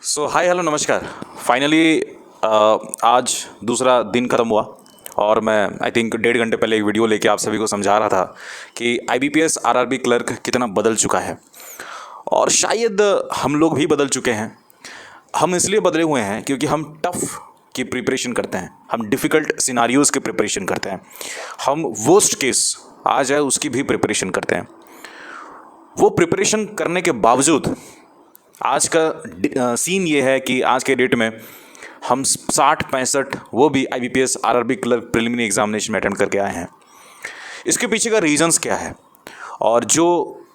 Hi hello नमस्कार। Finally आज दूसरा दिन ख़त्म हुआ और मैं आई थिंक 1.5 घंटे पहले एक वीडियो लेके आप सभी को समझा रहा था कि आईबीपीएस आरआरबी क्लर्क कितना बदल चुका है। और शायद हम लोग भी बदल चुके हैं। हम इसलिए बदले हुए हैं क्योंकि हम टफ की प्रिपरेशन करते हैं, हम डिफ़िकल्ट सिनारियोज़ की प्रिपरेशन करते हैं, हम वर्स्ट केस आ जाए उसकी भी प्रिपरेशन करते हैं। वो प्रिपरेशन करने के बावजूद आज का सीन ये है कि आज के डेट में हम 60-65 वो भी IBPS RRB clerk preliminary examination में अटेंड करके आए हैं। इसके पीछे का रीजंस क्या है और जो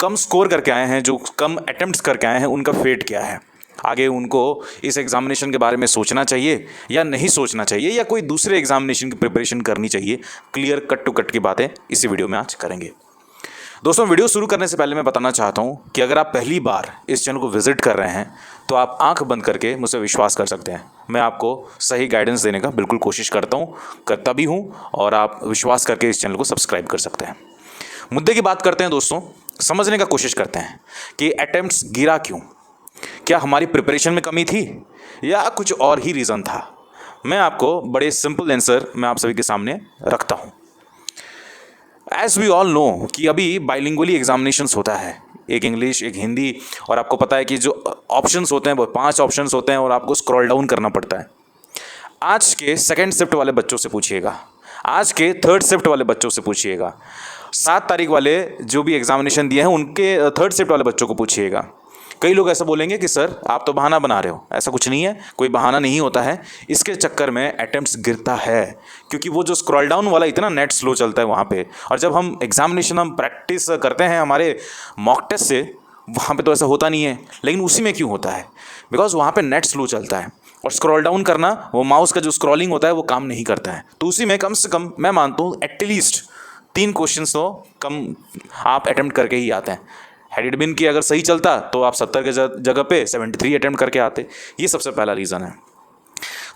कम स्कोर करके आए हैं, जो कम अटेम्प्ट्स करके आए हैं, उनका फेट क्या है, आगे उनको इस एग्जामिनेशन के बारे में सोचना चाहिए या नहीं सोचना चाहिए या कोई दूसरे एग्जामिनेशन की प्रिपरेशन करनी चाहिए। क्लियर कट टू कट की बातें इसी वीडियो में आज करेंगे। दोस्तों, वीडियो शुरू करने से पहले मैं बताना चाहता हूँ कि अगर आप पहली बार इस चैनल को विजिट कर रहे हैं तो आप आंख बंद करके मुझसे विश्वास कर सकते हैं। मैं आपको सही गाइडेंस देने का बिल्कुल कोशिश करता हूँ, करता भी हूँ, और आप विश्वास करके इस चैनल को सब्सक्राइब कर सकते हैं। मुद्दे की बात करते हैं दोस्तों, समझने का कोशिश करते हैं कि अटेम्प्ट्स गिरा क्यों। क्या हमारी प्रिपरेशन में कमी थी या कुछ और ही रीज़न था? मैं आपको बड़े सिंपल आंसर मैं आप सभी के सामने रखता हूँ। एज़ वी ऑल नो कि अभी बाइलिंगुअली एग्जामिनेशंस होता है, एक इंग्लिश एक हिंदी, और आपको पता है कि जो ऑप्शंस होते हैं वो 5 ऑप्शंस होते हैं और आपको स्क्रॉल डाउन करना पड़ता है। आज के सेकंड शिफ्ट वाले बच्चों से पूछिएगा, आज के थर्ड शिफ्ट वाले बच्चों से पूछिएगा, 7 तारीख वाले जो भी एग्जामिनेशन दिए हैं उनके थर्ड शिफ्ट वाले बच्चों को पूछिएगा। कई लोग ऐसा बोलेंगे कि सर आप तो बहाना बना रहे हो। ऐसा कुछ नहीं है, कोई बहाना नहीं होता है। इसके चक्कर में अटेम्प्ट्स गिरता है क्योंकि वो जो स्क्रॉल डाउन वाला इतना नेट स्लो चलता है वहाँ पे, और जब हम एग्जामिनेशन हम प्रैक्टिस करते हैं हमारे मॉक टेस्ट से, वहाँ पे तो ऐसा होता नहीं है। लेकिन उसी में क्यों होता है? बिकॉज वहाँ पे नेट स्लो चलता है और स्क्रॉल डाउन करना, वो माउस का जो स्क्रॉलिंग होता है वो काम नहीं करता है। तो उसी में कम से कम मैं मानता हूँ एटलीस्ट 3 क्वेश्चन तो कम आप अटेम्प्ट करके ही आते हैं। हैड इट बीन कि अगर सही चलता तो आप 70 के जगह पे 73 अटेम्प्ट करके आते। ये सबसे पहला रीज़न है।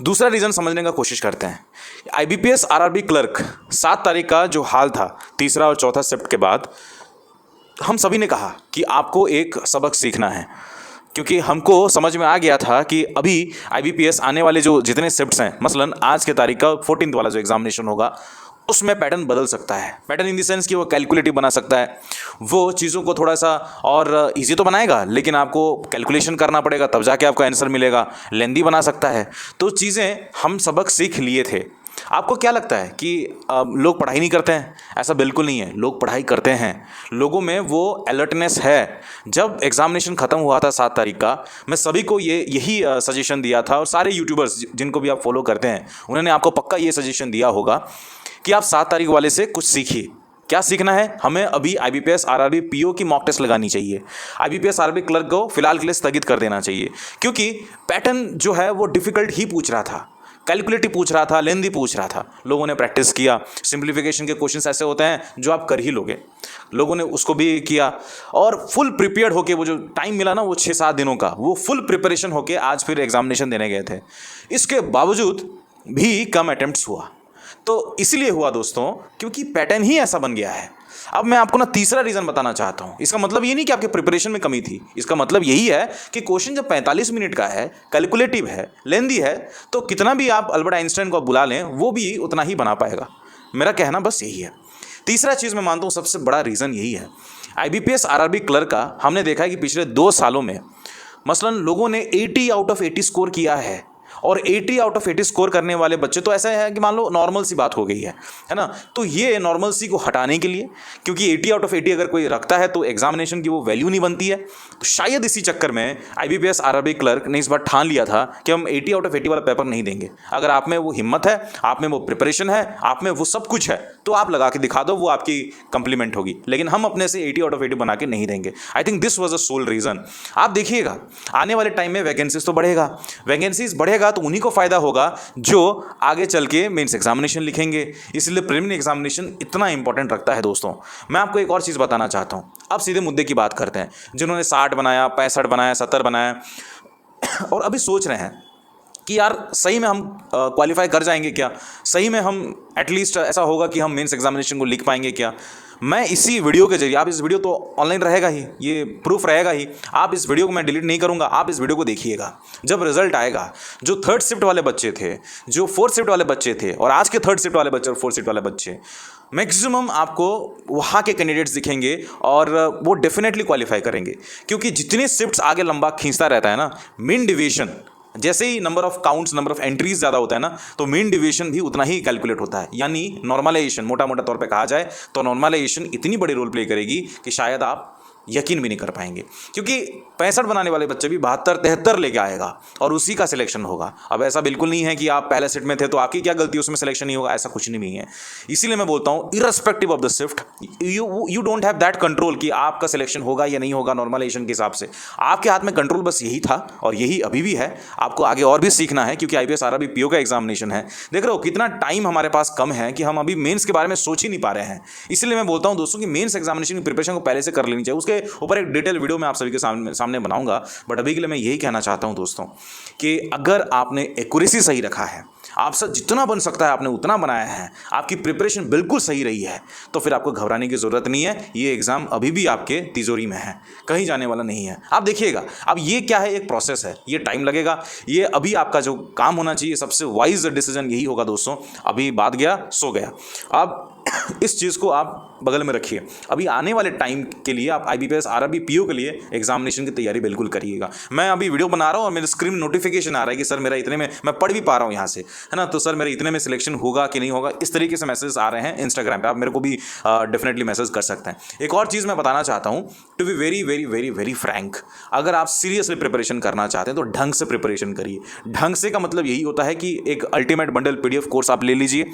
दूसरा रीज़न समझने का कोशिश करते हैं। आईबीपीएस आरआरबी क्लर्क 7 तारीख का जो हाल था, तीसरा और चौथा शिफ्ट के बाद हम सभी ने कहा कि आपको एक सबक सीखना है, क्योंकि हमको समझ में आ गया था कि अभी आईबीपीएस आने वाले जो जितने शिफ्ट्स हैं, मसलन आज के तारीख का 14th वाला जो एग्जामिनेशन होगा, उसमें पैटर्न बदल सकता है। पैटर्न इन द सेंस कि वो कैलकुलेटिव बना सकता है, वो चीज़ों को थोड़ा सा और इजी तो बनाएगा, लेकिन आपको कैलकुलेशन करना पड़ेगा तब जाके आपका आंसर मिलेगा। लेंदी बना सकता है। तो चीज़ें हम सबक सीख लिए थे। आपको क्या लगता है कि लोग पढ़ाई नहीं करते हैं? ऐसा बिल्कुल नहीं है, लोग पढ़ाई करते हैं। लोगों में वो अलर्टनेस है। जब एग्जामिनेशन ख़त्म हुआ था 7 तारीख का, मैं सभी को यही सजेशन दिया था, और सारे यूट्यूबर्स जिनको भी आप फॉलो करते हैं उन्होंने आपको पक्का ये सजेशन दिया होगा कि आप 7 तारीख वाले से कुछ सीखिए। क्या सीखना है? हमें अभी आईबीपीएस आरआरबी पीओ की मॉक टेस्ट लगानी चाहिए। आईबीपीएस आरआरबी क्लर्क को फिलहाल के लिए स्थगित कर देना चाहिए, क्योंकि पैटर्न जो है वो डिफ़िकल्ट ही पूछ रहा था, कैलकुलेटिव पूछ रहा था, लेंदी पूछ रहा था। लोगों ने प्रैक्टिस किया। सिंप्लीफिकेशन के क्वेश्चंस ऐसे होते हैं जो आप कर ही लोगे, लोगों ने उसको भी किया और फुल प्रिपेयर्ड होके, वो जो टाइम मिला ना वो 6-7 दिनों का, वो फुल प्रिपरेशन होके आज फिर एग्जामिनेशन देने गए थे। इसके बावजूद भी कम अटेम्प्ट्स हुआ। तो इसलिए हुआ दोस्तों क्योंकि पैटर्न ही ऐसा बन गया है। अब मैं आपको ना तीसरा रीज़न बताना चाहता हूँ। इसका मतलब ये नहीं कि आपके प्रिपरेशन में कमी थी, इसका मतलब यही है कि क्वेश्चन जब 45 मिनट का है, कैलकुलेटिव है, लेंदी है, तो कितना भी आप अल्बर्ट आइंस्टाइन को बुला लें वो भी उतना ही बना पाएगा। मेरा कहना बस यही है। तीसरा चीज़ मैं मानता हूँ सबसे बड़ा रीज़न यही है। आईबीपीएस आरआरबी क्लर्क का हमने देखा है कि पिछले 2 सालों में मसलन लोगों ने 80 आउट ऑफ 80 स्कोर किया है, और 80 आउट ऑफ 80 स्कोर करने वाले बच्चे तो ऐसा है कि मान लो नॉर्मल सी बात हो गई है ना। तो ये नॉर्मल सी को हटाने के लिए, क्योंकि 80 आउट ऑफ 80 अगर कोई रखता है तो एग्जामिनेशन की वो वैल्यू नहीं बनती है, तो शायद इसी चक्कर में आईबीपीएस आरआरबी क्लर्क ने इस बार ठान लिया था कि हम 80 आउट ऑफ 80 वाला पेपर नहीं देंगे। अगर आप में वो हिम्मत है, आप में वो प्रिपरेशन है, आप में वो सब कुछ है, तो आप लगा के दिखा दो, वो आपकी कंप्लीमेंट होगी। लेकिन हम अपने से 80 आउट ऑफ 80 बना के नहीं देंगे। I think this was a soul reason. आप देखिएगा आने वाले टाइम में वैकेंसीज तो बढ़ेगा, वैकेंसीज बढ़ेगा तो उन्हीं को फ़ायदा होगा जो आगे चल के मेंस एग्जामिनेशन लिखेंगे। इसलिए प्रिलिमिनरी एग्जामिनेशन इतना इंपॉर्टेंट रखता है दोस्तों। मैं आपको एक और चीज़ बताना चाहता हूँ। अब सीधे मुद्दे की बात करते हैं। जिन्होंने 60 बनाया, 65 बनाया, 70 बनाया और अभी सोच रहे हैं कि यार सही में हम क्वालिफाई कर जाएंगे क्या, सही में हम एटलीस्ट ऐसा होगा कि हम मेंस एग्जामिनेशन को लिख पाएंगे क्या। मैं इसी वीडियो के जरिए, आप इस वीडियो तो ऑनलाइन रहेगा ही, ये प्रूफ रहेगा ही, आप इस वीडियो को मैं डिलीट नहीं करूँगा, आप इस वीडियो को देखिएगा। जब रिजल्ट आएगा, जो थर्ड शिफ्ट वाले बच्चे थे, जो फोर्थ शिफ्ट वाले बच्चे थे, और आज के थर्ड शिफ्ट वाले बच्चे और फोर्थ शिफ्ट वाले बच्चे, मैक्सिमम आपको वहाँ के कैंडिडेट्स दिखेंगे और वो डेफिनेटली क्वालिफाई करेंगे। क्योंकि जितने शिफ्ट्स आगे लंबा खींचता रहता है ना, मीन डिवीजन, जैसे ही number of counts, number of entries ज़्यादा होता है ना, तो मीन डिवीजन भी उतना ही कैलकुलेट होता है। यानी नॉर्मलाइजेशन, मोटा मोटा तौर पे कहा जाए तो नॉर्मलाइजेशन इतनी बड़ी रोल प्ले करेगी कि शायद आप यकीन भी नहीं कर पाएंगे। क्योंकि 65 बनाने वाले बच्चे भी 72, 73 लेके आएगा और उसी का सिलेक्शन होगा। अब ऐसा बिल्कुल नहीं है कि आप पहले सेट में थे तो आपकी क्या गलती, उसमें सिलेक्शन नहीं होगा, ऐसा कुछ नहीं है। इसीलिए मैं बोलता हूँ, irrespective of the shift, you don't have that control कि आपका सिलेक्शन होगा या नहीं होगा नॉर्मलाइजेशन के हिसाब से। आपके हाथ में कंट्रोल बस यही था और यही अभी भी है। आपको आगे और भी सीखना है, क्योंकि IPS RRB PO का एग्जामिनेशन है। देख रहे हो कितना टाइम हमारे पास कम है कि हम अभी मेंस के बारे में सोच ही नहीं पा रहे हैं। इसलिए मैं बोलता हूँ दोस्तों कि मेंस एग्जामिनेशन की प्रिपरेशन को पहले से कर लेनी चाहिए। उसके ऊपर एक डिटेल वीडियो मैं आप सभी के सामने बनाऊंगा, बट अभी के लिए मैं यही कहना चाहता हूं दोस्तों कि अगर आपने एक्यूरेसी सही रखा है, आपसे जितना बन सकता है आपने उतना बनाया है, आपकी प्रिपरेशन बिल्कुल सही रही है, तो फिर आपको घबराने की जरूरत नहीं है। ये एग्जाम अभी भी आपके तिजोरी में है, कहीं जाने वाला नहीं है। आप देखिएगा, अब ये क्या है, एक प्रोसेस है, ये टाइम लगेगा। ये अभी आपका जो काम होना चाहिए, सबसे वाइज डिसीजन यही होगा दोस्तों, अभी बात गया सो गया। अब इस चीज़ को आप बगल में रखिए। अभी आने वाले टाइम के लिए आप IBPS RRB PO के लिए एग्जामिनेशन की तैयारी बिल्कुल करिएगा। मैं अभी वीडियो बना रहा हूँ और मेरे स्क्रीन में नोटिफिकेशन आ रहा है कि सर मेरा इतने में, मैं पढ़ भी पा रहा हूँ यहाँ से, है ना, तो सर मेरे इतने में सिलेक्शन होगा कि नहीं होगा, इस तरीके से मैसेज आ रहे हैं इंस्टाग्राम पे। आप मेरे को भी डेफिनेटली मैसेज कर सकते हैं। एक और चीज़ मैं बताना चाहता हूँ, to be very very very very frank, अगर आप सीरियसली प्रिपरेशन करना चाहते हैं तो ढंग से प्रिपरेशन करिए। ढंग से का मतलब यही होता है कि एक अल्टीमेट बंडल PDF कोर्स आप ले लीजिए,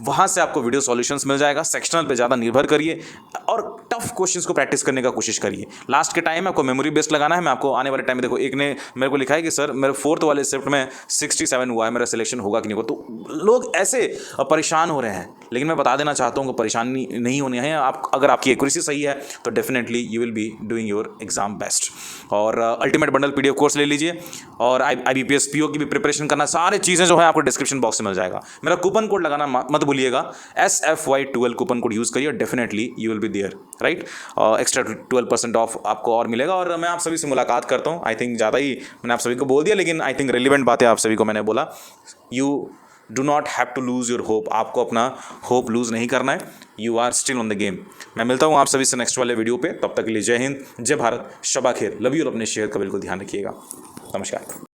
वहाँ से आपको वीडियो सॉल्यूशंस मिल जाएगा। सेक्शनल पे ज़्यादा निर्भर करिए और टफ क्वेश्चंस को प्रैक्टिस करने का कोशिश करिए। लास्ट के टाइम में आपको मेमोरी बेस्ड लगाना है। मैं आपको आने वाले टाइम में, देखो एक ने मेरे को लिखा है कि सर मेरे फोर्थ वाले शिफ्ट में 67 हुआ है, मेरा सिलेक्शन होगा कि नहीं होगा। तो लोग ऐसे परेशान हो रहे हैं, लेकिन मैं बता देना चाहता हूँ कि परेशानी नहीं होनी है। आप अगर आपकी एक्यूरेसी सही है तो definitely you will be doing your exam best. और अल्टीमेट बंडल PDF कोर्स ले लीजिए और IBPS PO की भी प्रिपरेशन करना, सारी चीज़ें जो है आपको डिस्क्रिप्शन बॉक्स में मिल जाएगा। मेरा कूपन कोड लगाना मत भूलिएगा, SFY12 कूपन कोड यूज़ करिए, definitely you will be there, right. Extra 12% off आपको और मिलेगा। और मैं आप सभी से मुलाकात करता हूँ। आई थिंक ज़्यादा ही मैंने आप सभी को बोल दिया, लेकिन आई थिंक रिलेवेंट बातें आप सभी को मैंने बोला। You do not have to lose your hope, आपको अपना होप लूज़ नहीं करना है। You are still on the game. मैं मिलता हूँ आप सभी से नेक्स्ट वाले वीडियो पे, तब तक के लिए जय हिंद, जय भारत, शबा खैर, लव यू और अपने सेहत का बिल्कुल ध्यान रखिएगा। नमस्कार।